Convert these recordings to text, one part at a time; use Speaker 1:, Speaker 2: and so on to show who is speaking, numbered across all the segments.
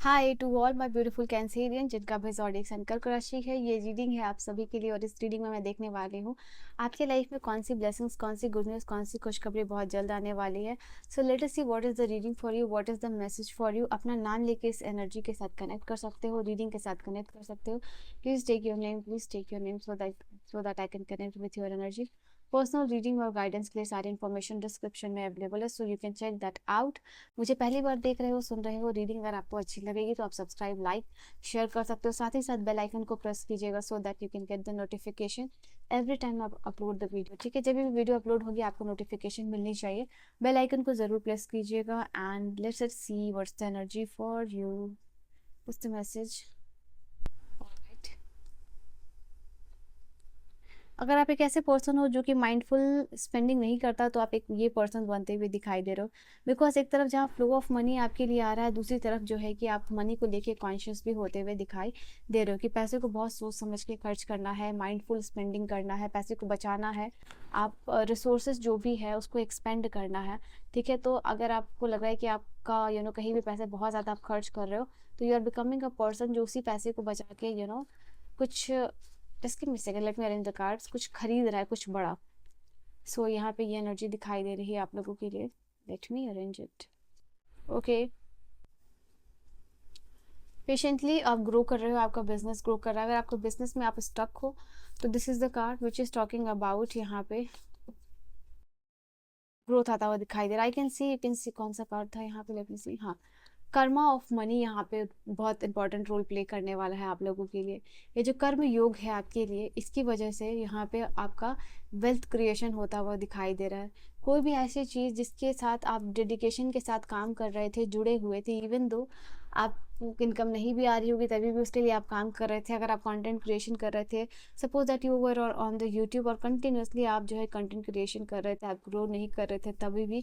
Speaker 1: Hi to all my beautiful Cancerian जिनका भी zodiac sign कर्क राशि है। ये रीडिंग है आप सभी के लिए और इस रीडिंग में मैं देखने वाली हूँ आपके लाइफ में कौन सी ब्लेसिंग्स, कौन सी गुड न्यूज़, कौन सी खुशखबरी बहुत जल्द आने वाली है। So let us see what is the reading for you, what is the message for you. अपना नाम लेके इस एनर्जी के साथ कनेक्ट कर सकते हो, रीडिंग के साथ कनेक्ट कर सकते हो। Please take your name, please take your name so that I can connect with your energy. Personal reading और गाइडेंस के लिए सारी इन्फॉर्मेशन डिस्क्रिप्शन में अवेलेबल है, so you can check that out. मुझे पहली बार देख रहे हो, सुन रहे हो, रीडिंग अगर आपको अच्छी लगेगी तो आप सब्सक्राइब, लाइक, शेयर कर सकते हो। साथ ही साथ बेल आइकन को प्रेस कीजिएगा so that you can get the notification every time आप अपलोड द वीडियो। ठीक है, जब भी वीडियो अपलोड होगी आपको नोटिफिकेशन मिलनी चाहिए। बेल आइकन को जरूर प्रेस कीजिएगा and let's see what's the energy for you, what's the message. अगर आप एक ऐसे पर्सन हो जो कि माइंडफुल स्पेंडिंग नहीं करता तो आप एक ये पर्सन बनते हुए दिखाई दे रहे हो। बिकॉज एक तरफ जहाँ फ्लो ऑफ मनी आपके लिए आ रहा है, दूसरी तरफ जो है कि आप मनी को लेके कॉन्शियस भी होते हुए दिखाई दे रहे हो कि पैसे को बहुत सोच समझ के खर्च करना है, माइंडफुल स्पेंडिंग करना है, पैसे को बचाना है, आप रिसोर्सेज जो भी है उसको एक्सपेंड करना है। ठीक है, तो अगर आपको लग रहा है कि आपका कहीं भी पैसे बहुत ज़्यादा आप खर्च कर रहे हो तो you are becoming a person जो उसी पैसे को बचा के कुछ, just give me second, let me arrange the cards, कुछ खरीद रहा है कुछ बड़ा। सो यहाँ पे ये एनर्जी दिखाई दे रही है आप लोगों के लिए। Late me arrange it. Okay, patiently आप ग्रो कर रहे हो, आपका बिजनेस ग्रो कर रहा है। अगर आपको बिजनेस में आप स्टक हो तो this is the card which is talking about, यहाँ पे ग्रोथ आता हुआ दिखाई दे रहा है। I can see, you can see, कौन सा कार्ड था यहाँ पे, लेट मी सी। हाँ, कर्मा ऑफ मनी यहाँ पे बहुत इंपॉर्टेंट रोल प्ले करने वाला है आप लोगों के लिए। ये जो कर्म योग है आपके लिए, इसकी वजह से यहाँ पे आपका वेल्थ क्रिएशन होता हुआ दिखाई दे रहा है। कोई भी ऐसी चीज़ जिसके साथ आप डेडिकेशन के साथ काम कर रहे थे, जुड़े हुए थे, इवन दो आप इनकम नहीं भी आ रही होगी तभी भी उसके लिए आप काम कर रहे थे। अगर आप कंटेंट क्रिएशन कर रहे थे, suppose that you were on the YouTube और कंटिन्यूसली आप जो है कंटेंट क्रिएशन कर रहे थे, आप ग्रो नहीं कर रहे थे तभी भी,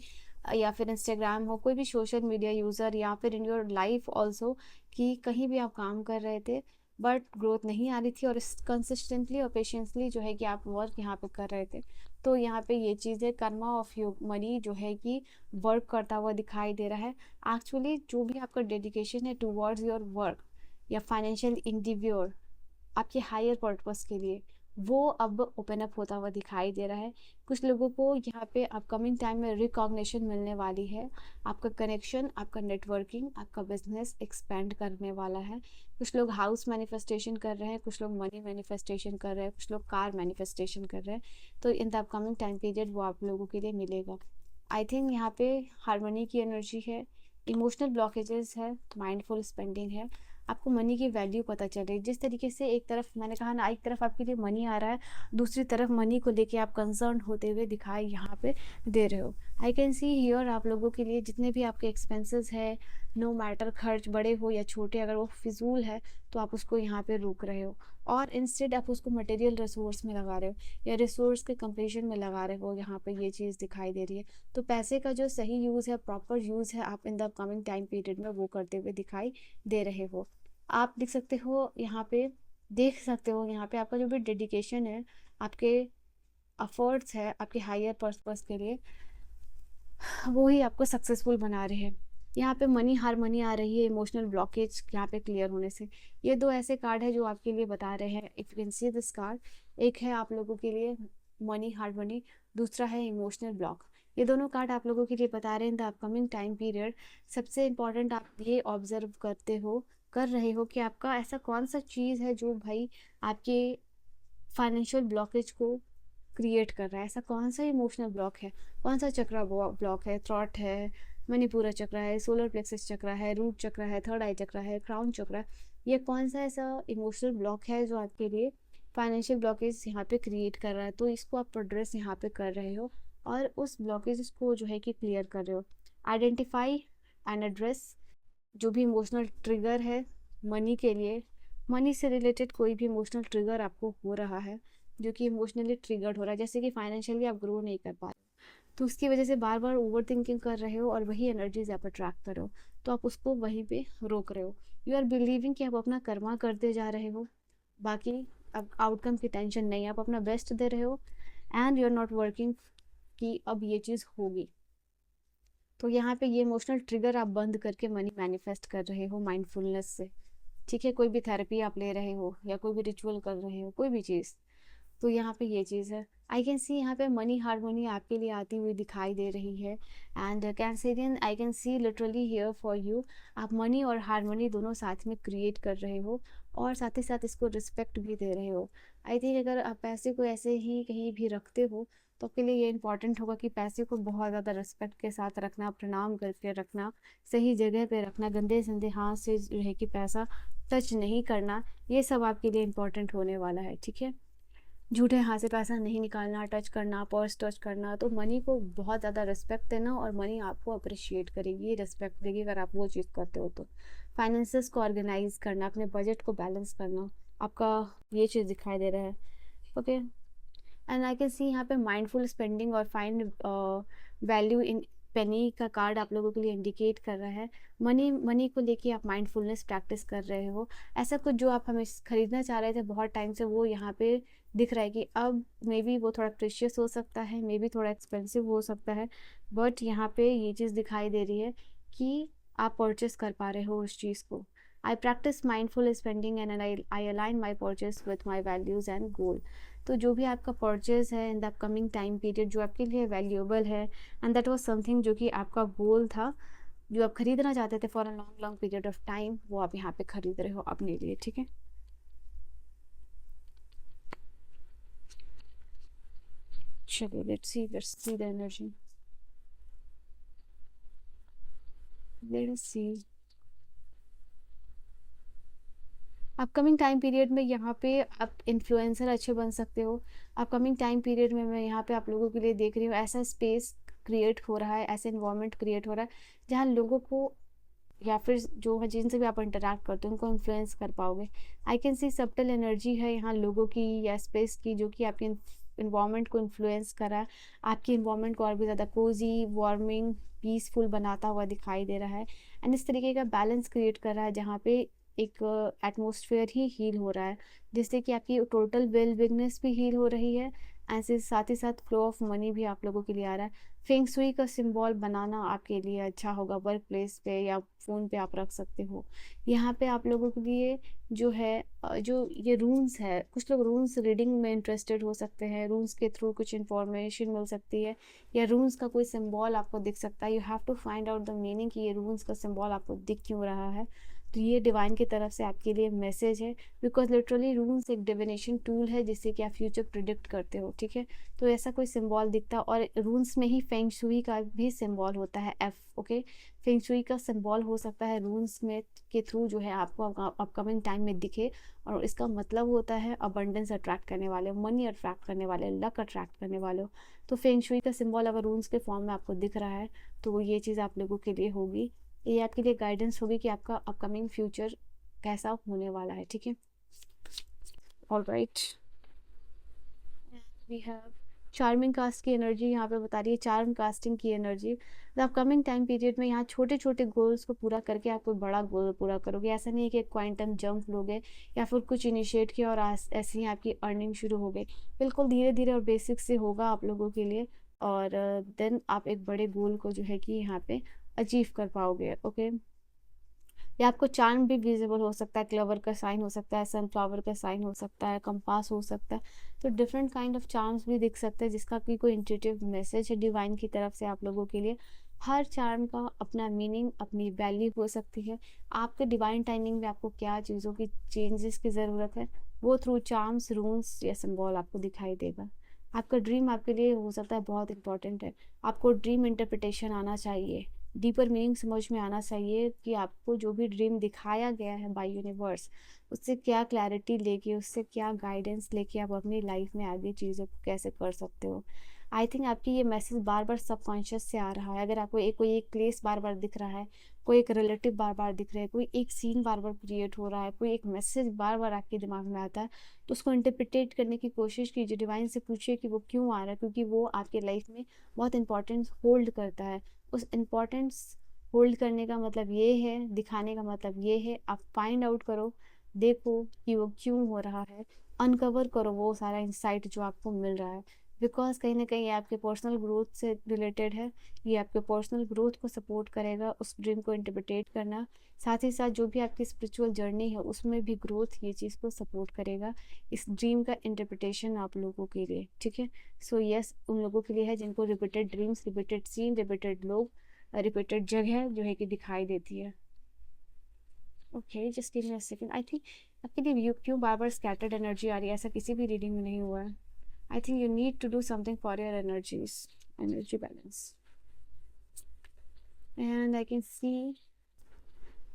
Speaker 1: या फिर इंस्टाग्राम हो, कोई भी सोशल मीडिया यूज़र, या फिर इन योर लाइफ ऑल्सो, कि कहीं भी आप काम कर रहे थे बट ग्रोथ नहीं आ रही थी और कंसिस्टेंटली और पेशेंसली जो है कि आप वर्क यहाँ पे कर रहे थे। तो यहाँ पे ये चीज़ है, कर्मा ऑफ योर मनी जो है कि वर्क करता हुआ दिखाई दे रहा है। एक्चुअली जो भी आपका डेडिकेशन है टूवर्ड्स योर वर्क या फाइनेंशियल इंडिव्योर, आपके हायर पर्पस के लिए, वो अब ओपन अप होता हुआ दिखाई दे रहा है। कुछ लोगों को यहाँ पे अपकमिंग टाइम में रिकॉग्निशन मिलने वाली है। आपका कनेक्शन, आपका नेटवर्किंग, आपका बिजनेस एक्सपेंड करने वाला है। कुछ लोग हाउस मैनिफेस्टेशन कर रहे हैं, कुछ लोग मनी मैनिफेस्टेशन कर रहे हैं, कुछ लोग कार मैनिफेस्टेशन कर रहे हैं। तो इन द अपकमिंग टाइम पीरियड वो आप लोगों के लिए मिलेगा। आई थिंक यहाँ पे हारमोनी की एनर्जी है, इमोशनल ब्लॉकेजेस है, माइंडफुल स्पेंडिंग है। आपको मनी की वैल्यू पता चले। जिस तरीके से एक तरफ मैंने कहा ना, एक तरफ आपके लिए मनी आ रहा है, दूसरी तरफ मनी को लेके आप कंसर्न होते हुए दिखाई यहाँ पे दे रहे हो। आई कैन सी हियर आप लोगों के लिए जितने भी आपके एक्सपेंसेस है, नो मैटर खर्च बड़े हो या छोटे, अगर वो फिजूल है तो आप उसको यहाँ पे रोक रहे हो और इंस्टेड आप उसको मटेरियल रिसोर्स में लगा रहे हो या रिसोर्स के कंप्लीशन में लगा रहे हो। यहाँ पे ये चीज़ दिखाई दे रही है। तो पैसे का जो सही यूज़ है, प्रॉपर यूज़ है, आप इन द अपकमिंग टाइम पीरियड में वो करते हुए दिखाई दे रहे हो। आप देख सकते हो यहाँ पे, देख सकते हो यहाँ पे आपका जो भी डेडिकेशन है, आपके अफर्ट्स है आपके हायर पर्पस के लिए, वो ही आपको सक्सेसफुल बना रहे हैं। यहाँ पे मनी, हारमनी आ रही है, इमोशनल ब्लॉकेज यहाँ पे क्लियर होने से। ये दो ऐसे कार्ड है जो आपके लिए बता रहे हैं, if you can see this card. एक है आप लोगों के लिए मनी, हारमनी, दूसरा है इमोशनल ब्लॉक। ये दोनों कार्ड आप लोगों के लिए बता रहे हैं द अपकमिंग टाइम पीरियड। सबसे इम्पॉर्टेंट आप ये ऑब्जर्व कर रहे हो कि आपका ऐसा कौन सा चीज़ है जो भाई आपके फाइनेंशियल ब्लॉकेज को क्रिएट कर रहा है। ऐसा कौन सा इमोशनल ब्लॉक है, कौन सा चक्रा ब्लॉक है, थ्रॉट है, मणिपुरा चक्र है, सोलर प्लेक्सस चक्र है, रूट चक्र है, थर्ड आई चक्र है, क्राउन चक्र है। ये कौन सा ऐसा इमोशनल ब्लॉक है जो आपके लिए फाइनेंशियल ब्लॉकेज यहाँ पे क्रिएट कर रहा है। तो इसको आप एड्रेस यहाँ पे कर रहे हो और उस ब्लॉकेज को जो है कि क्लियर कर रहे हो। आइडेंटिफाई एंड एड्रेस जो भी इमोशनल ट्रिगर है मनी के लिए, मनी से रिलेटेड कोई भी इमोशनल ट्रिगर आपको हो रहा है जो कि इमोशनली ट्रिगर्ड हो रहा है, जैसे कि फाइनेंशियली आप ग्रो नहीं कर पा रहे हो तो उसकी वजह से बार बार ओवर थिंकिंग कर रहे हो और वही एनर्जीज आप अट्रैक्ट कर रहे हो, तो आप उसको वहीं पे रोक रहे हो। यू आर बिलीविंग कि आप अपना कर्मा करते जा रहे हो, बाकी अब आउटकम की टेंशन नहीं, आप अपना बेस्ट दे रहे हो and you are not working कि अब ये चीज़ होगी। तो यहाँ पे ये इमोशनल ट्रिगर आप बंद करके मनी मैनिफेस्ट कर रहे हो माइंडफुलनेस से। ठीक है, कोई भी थेरेपी आप ले रहे हो या कोई भी रिचुअल कर रहे हो, कोई भी चीज़, तो यहाँ पे ये चीज़ है। आई कैन सी यहाँ पे मनी हारमोनी आपके लिए आती हुई दिखाई दे रही है। And Cancerian, I can see literally here for you. आप मनी और हारमोनी दोनों साथ में क्रिएट कर रहे हो और साथ ही साथ इसको रिस्पेक्ट भी दे रहे हो। आई थिंक अगर आप पैसे को ऐसे ही कहीं भी रखते हो तो आपके लिए ये इंपॉर्टेंट होगा कि पैसे को बहुत ज़्यादा रिस्पेक्ट के साथ रखना, प्रणाम करके रखना, सही जगह पे रखना, गंदे संदे हाथ से जो है कि पैसा टच नहीं करना। ये सब आपके लिए इम्पोर्टेंट होने वाला है। ठीक है, झूठे हाथ से पैसा नहीं निकालना, टच करना, पर्स टच करना। तो मनी को बहुत ज़्यादा रिस्पेक्ट देना और मनी आपको अप्रिशिएट करेगी, रिस्पेक्ट देगी अगर आप वो चीज़ करते हो तो। फाइनेंसेस को ऑर्गेनाइज करना, अपने बजट को बैलेंस करना, आपका ये चीज़ दिखाई दे रहा है। Okay, and I can see यहाँ पे माइंडफुल स्पेंडिंग और फाइंड वैल्यू इन पेनी का कार्ड आप लोगों के लिए इंडिकेट कर रहा है। मनी को लेके आप माइंडफुलनेस प्रैक्टिस कर रहे हो। ऐसा कुछ जो आप हमें खरीदना चाह रहे थे बहुत टाइम से, वो यहाँ पे दिख रहा है कि अब मे बी वो थोड़ा प्रेशियस हो सकता है, मे बी थोड़ा एक्सपेंसिव हो सकता है, बट यहाँ पे ये चीज़ दिखाई दे रही है कि आप परचेस कर पा रहे हो उस चीज़ को। I practice mindful spending and I align my purchase with my values and goal. तो जो भी आपका परचेज है in the upcoming time period जो आपके लिए वैल्यूएबल है, एंड दैट वाज समथिंग जो कि आपका गोल था, जो आप खरीदना चाहते थे for a long long period of time, वो आप यहाँ पे खरीद रहे हो अपने लिए। ठीक है, चलिए let's see the energy, let's see. Upcoming time period में यहाँ पे आप इन्फ्लुएंसर अच्छे बन सकते हो। अपकमिंग टाइम पीरियड में मैं यहाँ पे आप लोगों के लिए देख रही हूँ ऐसा स्पेस क्रिएट हो रहा है, ऐसा इन्वायरमेंट क्रिएट हो रहा है जहाँ लोगों को या फिर जो है जिनसे भी आप इंटरेक्ट करते हो उनको इन्फ्लुएंस कर पाओगे। I can see subtle energy है यहाँ लोगों की या स्पेस की जो कि आपके इन्वायरमेंट को इन्फ्लुएंस कर रहा है, आपकी इन्वायरमेंट को और भी ज़्यादा कोजी, वार्मिंग, पीसफुल बनाता हुआ दिखाई दे रहा है। एंड इस तरीके का बैलेंस क्रिएट कर रहा है जहाँ पे एक एटमोसफेयर ही हील हो रहा है, जिससे कि आपकी टोटल वेल बिंगनेस भी हील हो रही है। ऐसे साथ ही साथ फ्लो ऑफ मनी भी आप लोगों के लिए आ रहा है। फेंग सुई का सिंबल बनाना आपके लिए अच्छा होगा, वर्क प्लेस पे या फ़ोन पे आप रख सकते हो। यहाँ पे आप लोगों के लिए जो है जो ये रून्स है, कुछ लोग रून्स रीडिंग में इंटरेस्टेड हो सकते हैं, रून्स के थ्रू कुछ इन्फॉर्मेशन मिल सकती है या रून्स का कोई सिंबल आपको दिख सकता है। You have to find out the meaning कि ये रून्स का सिंबल आपको दिख क्यों रहा है। तो ये डिवाइन की तरफ से आपके लिए मैसेज है, बिकॉज लिटरली रून्स एक डिविनेशन टूल है जिससे कि आप फ्यूचर प्रिडिक्ट करते हो। ठीक है, तो ऐसा कोई सिंबल दिखता है और रून्स में ही फेंग शुई का भी सिंबल होता है एफ। ओके, फेंग शुई का सिंबल हो सकता है रून्स में के थ्रू जो है आपको अपकमिंग टाइम में दिखे, और इसका मतलब होता है अबंडेंस अट्रैक्ट करने वाले, मनी अट्रैक्ट करने वाले, लक अट्रैक्ट करने वाले हो। तो फेंग शुई का सिंबल अगर रून्स के फॉर्म में आपको दिख रहा है तो ये चीज़ आप लोगों के लिए होगी, ये आपके लिए गाइडेंस होगी कि आपका अपकमिंग फ्यूचर कैसा होने वाला है। ठीक है, all right, we have charming cast की एनर्जी यहाँ पे बता रही है, चार्म कास्टिंग की energy. The upcoming time period में यहाँ छोटे छोटे गोल्स को पूरा करके आप कोई बड़ा गोल पूरा करोगे। ऐसा नहीं है कि एक क्वांटम जंप लोगे या फिर कुछ इनिशिएट किया और ऐसे ही आपकी अर्निंग शुरू हो गई। बिल्कुल धीरे धीरे और बेसिक से होगा आप लोगों के लिए, और देन आप एक बड़े गोल को जो है कि यहाँ पे अचीव कर पाओगे। ओके, या आपको चांद भी विजिबल हो सकता है, क्लवर का साइन हो सकता है, सनफ्लावर का साइन हो सकता है, कंपास हो सकता है। तो डिफरेंट काइंड ऑफ चार्म्स भी दिख सकते हैं जिसका कि कोई इंट्यूटिव मैसेज है डिवाइन की तरफ से आप लोगों के लिए। हर चार्म का अपना मीनिंग, अपनी वैल्यू हो सकती है। आपके डिवाइन टाइमिंग में आपको क्या चीज़ों की चेंजेस की ज़रूरत है, वो थ्रू चार्म्स, रून्स या सिंबल आपको दिखाई देगा। आपका ड्रीम आपके लिए हो सकता है बहुत इंपॉर्टेंट है। आपको ड्रीम इंटरप्रिटेशन आना चाहिए, डीपर मीनिंग समझ में आना चाहिए कि आपको जो भी ड्रीम दिखाया गया है बाय यूनिवर्स, उससे क्या क्लैरिटी लेके, उससे क्या गाइडेंस लेके आप अपनी लाइफ में आगे चीज़ों को कैसे कर सकते हो। आई थिंक आपकी ये मैसेज बार बार सबकॉन्शियस से आ रहा है। अगर आपको कोई एक प्लेस बार बार दिख रहा है, कोई एक रिलेटिव बार बार दिख रहा है, कोई एक सीन बार बार क्रिएट हो रहा है, कोई एक मैसेज बार बार आपके दिमाग में आता है, तो उसको इंटरप्रिटेट करने की कोशिश कीजिए। डिवाइन से पूछिए कि वो क्यों आ रहा है, क्योंकि वो आपके लाइफ में बहुत इंपॉर्टेंस होल्ड करता है। उस इम्पोर्टेंस होल्ड करने का मतलब ये है, दिखाने का मतलब ये है, आप फाइंड आउट करो, देखो कि वो क्यों हो रहा है, अनकवर करो वो सारा इंसाइट जो आपको मिल रहा है। बिकॉज कहीं ना कहीं ये आपके पर्सनल ग्रोथ से रिलेटेड है। ये आपके पर्सनल ग्रोथ को सपोर्ट करेगा, उस ड्रीम को इंटरप्रिटेट करना। साथ ही साथ जो भी आपकी स्पिरिचुअल जर्नी है उसमें भी ग्रोथ ये चीज़ को सपोर्ट करेगा, इस ड्रीम का इंटरप्रिटेशन आप लोगों के लिए। ठीक है, सो यस, उन लोगों के लिए है जिनको repeated dreams, repeated scene, repeated लोग, रिपीटेड जगह जो है कि दिखाई देती है। Okay, just give me a second. I think आपके लिए क्यों बार बार स्कैटर्ड एनर्जी आ रही है, ऐसा किसी भी रीडिंग में नहीं हुआ है। I think you need to do something for your energies, energy balance. And I can see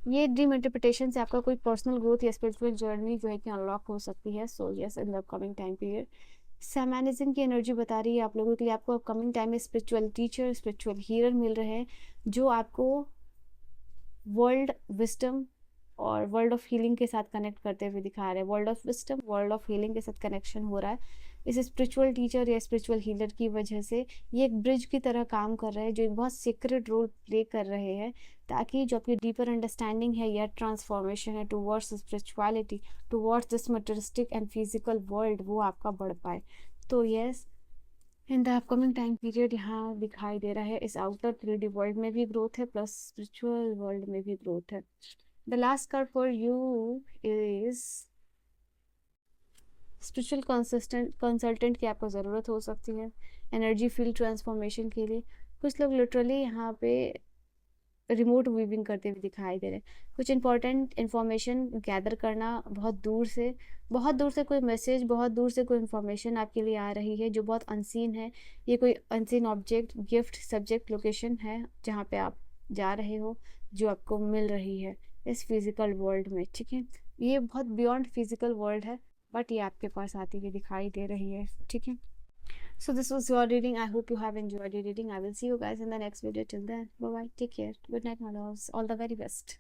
Speaker 1: ये ड्रीम इंटरप्रिटेशन से आपका कोई पर्सनल ग्रोथ या स्पिरिचुअल जर्नी जो है कि अनलॉक हो सकती है। So yes, in the upcoming time period shamanism की एनर्जी बता रही है आप लोगों के लिए, आपको अपकमिंग टाइम में स्पिरिचुअल टीचर, स्पिरिचुअल हीलर मिल रहे हैं जो आपको वर्ल्ड विस्डम और वर्ल्ड ऑफ हीलिंग के साथ कनेक्ट करते हुए दिखा रहे हैं। World of wisdom, world of healing के साथ कनेक्शन हो रहा है इस स्पिरिचुअल टीचर या स्पिरिचुअल हीलर की वजह से। ये एक ब्रिज की तरह काम कर रहे हैं, जो एक बहुत सीक्रेट रोल प्ले कर रहे हैं, ताकि जो आपकी डीपर अंडरस्टैंडिंग है या ट्रांसफॉर्मेशन है towards spirituality, towards this materialistic and physical world, वो आपका बढ़ पाए। तो yes, in the upcoming time period यहाँ दिखाई दे रहा है इस आउटर 3D वर्ल्ड में भी ग्रोथ है, प्लस स्पिरिचुअल वर्ल्ड में भी ग्रोथ है। The last card for you is spiritual consultant की आपको ज़रूरत हो सकती है एनर्जी फील्ड ट्रांसफॉर्मेशन के लिए। कुछ लोग लिटरली यहाँ पे रिमोट वीविंग करते हुए दिखाई दे रहे हैं, कुछ इंपॉर्टेंट इन्फॉर्मेशन गैदर करना, बहुत दूर से कोई मैसेज, बहुत दूर से कोई इन्फॉर्मेशन आपके लिए आ रही है जो बहुत अनसीन है। ये कोई unseen object, gift, subject, location है जहाँ पे आप जा रहे हो, जो आपको मिल रही है इस फिजिकल वर्ल्ड में। ठीक है, ये बहुत बियॉन्ड फिजिकल वर्ल्ड है, बट ये आपके पास आती हुई दिखाई दे रही है। ठीक है, so this was your reading. I hope you have enjoyed your reading. I will see you guys in the next video. Till then, bye bye, take care, good night my loves, all the very best.